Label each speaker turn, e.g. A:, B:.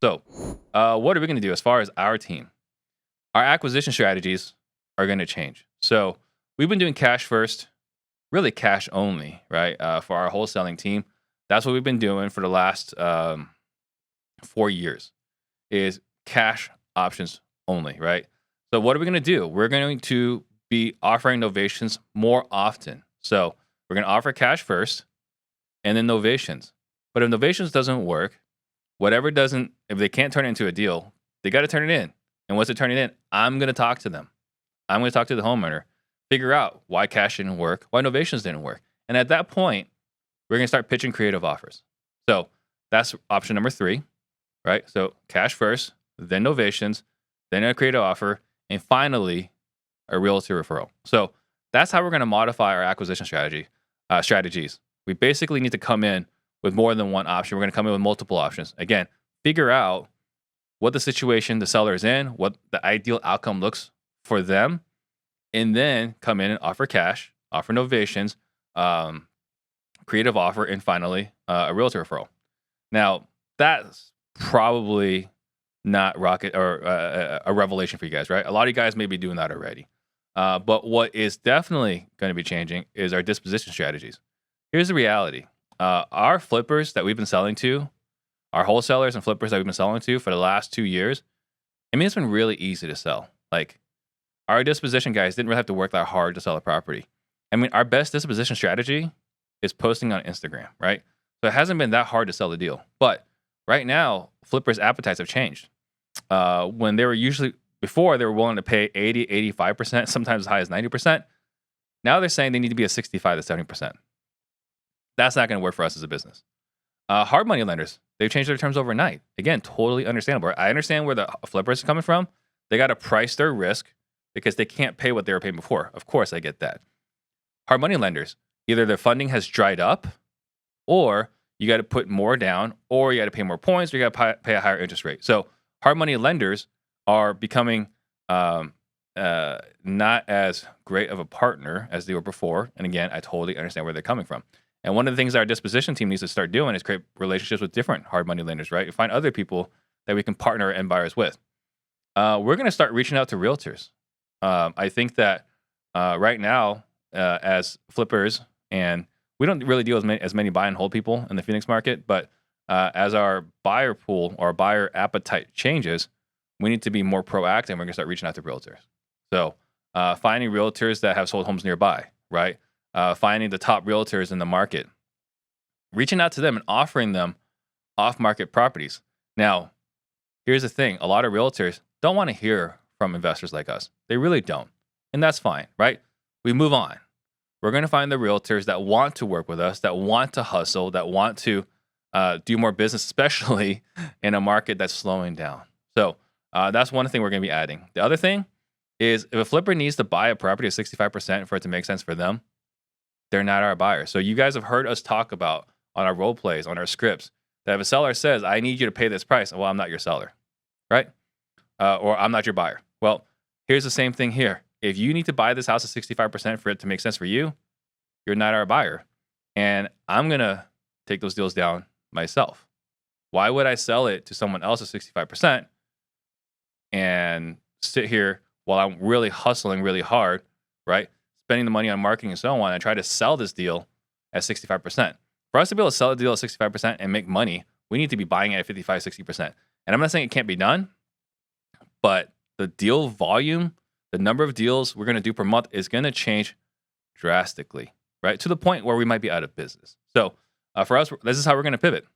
A: So, what are we going to do as far as our team? Our acquisition strategies are going to change. So, we've been doing cash first, really cash only, right? For our wholesaling team, that's what we've been doing for the last 4 years. Is cash options only, right? So, what are we going to do? We're going to be offering novations more often. So, we're going to offer cash first, and then novations. But if novations doesn't work, if they can't turn it into a deal, they got to turn it in. And once they turn it in, I'm going to talk to them. I'm going to talk to the homeowner, figure out why cash didn't work, why novations didn't work. And at that point, we're going to start pitching creative offers. So that's option number 3, right? So cash first, then novations, then a creative offer, and finally a realtor referral. So that's how we're going to modify our acquisition strategies. We basically need to come in with more than one option. We're going to come in with multiple options. Again, figure out what the situation the seller is in, what the ideal outcome looks for them, and then come in and offer cash, offer novations, creative offer, and finally a realtor referral. Now, that's probably not rocket or a revelation for you guys, right? A lot of you guys may be doing that already. But what is definitely going to be changing is our disposition strategies. Here's the reality. Our flippers that we've been selling to, our wholesalers and flippers that we've been selling to for the last 2 years, I mean, it's been really easy to sell. Like, our disposition guys didn't really have to work that hard to sell a property. I mean, our best disposition strategy is posting on Instagram, right? So it hasn't been that hard to sell the deal. But right now, flippers' appetites have changed. When they were before, they were willing to pay 80, 85%, sometimes as high as 90%. Now they're saying they need to be at 65 to 70%. That's not going to work for us as a business. Hard money lenders, they've changed their terms overnight. Again, totally understandable. I understand where the flippers are coming from. They got to price their risk because they can't pay what they were paying before. Of course, I get that. Hard money lenders, either their funding has dried up, or you got to put more down, or you got to pay more points, or you got to pay a higher interest rate. So hard money lenders are becoming not as great of a partner as they were before. And again, I totally understand where they're coming from. And one of the things our disposition team needs to start doing is create relationships with different hard money lenders, right? And find other people that we can partner end buyers with. We're going to start reaching out to realtors. I think that right now, as flippers, and we don't really deal with as many buy and hold people in the Phoenix market, but as our buyer pool or buyer appetite changes, we need to be more proactive. We're going to start reaching out to realtors. So finding realtors that have sold homes nearby, right? Finding the top realtors in the market, reaching out to them and offering them off-market properties. Now, here's the thing. A lot of realtors don't want to hear from investors like us. They really don't. And that's fine, right? We move on. We're going to find the realtors that want to work with us, that want to hustle, that want to do more business, especially in a market that's slowing down. So that's one thing we're going to be adding. The other thing is if a flipper needs to buy a property at 65% for it to make sense for them, they're not our buyer. So you guys have heard us talk about on our role plays, on our scripts, that if a seller says, I need you to pay this price, well, I'm not your seller, right? Or I'm not your buyer. Well, here's the same thing here. If you need to buy this house at 65% for it to make sense for you, you're not our buyer. And I'm going to take those deals down myself. Why would I sell it to someone else at 65% and sit here while I'm really hustling really hard, right? Spending the money on marketing and so on, and try to sell this deal at 65%. For us to be able to sell a deal at 65% and make money, we need to be buying it at 55, 60%. And I'm not saying it can't be done, but the deal volume, the number of deals we're going to do per month is going to change drastically, right? To the point where we might be out of business. So for us, this is how we're going to pivot.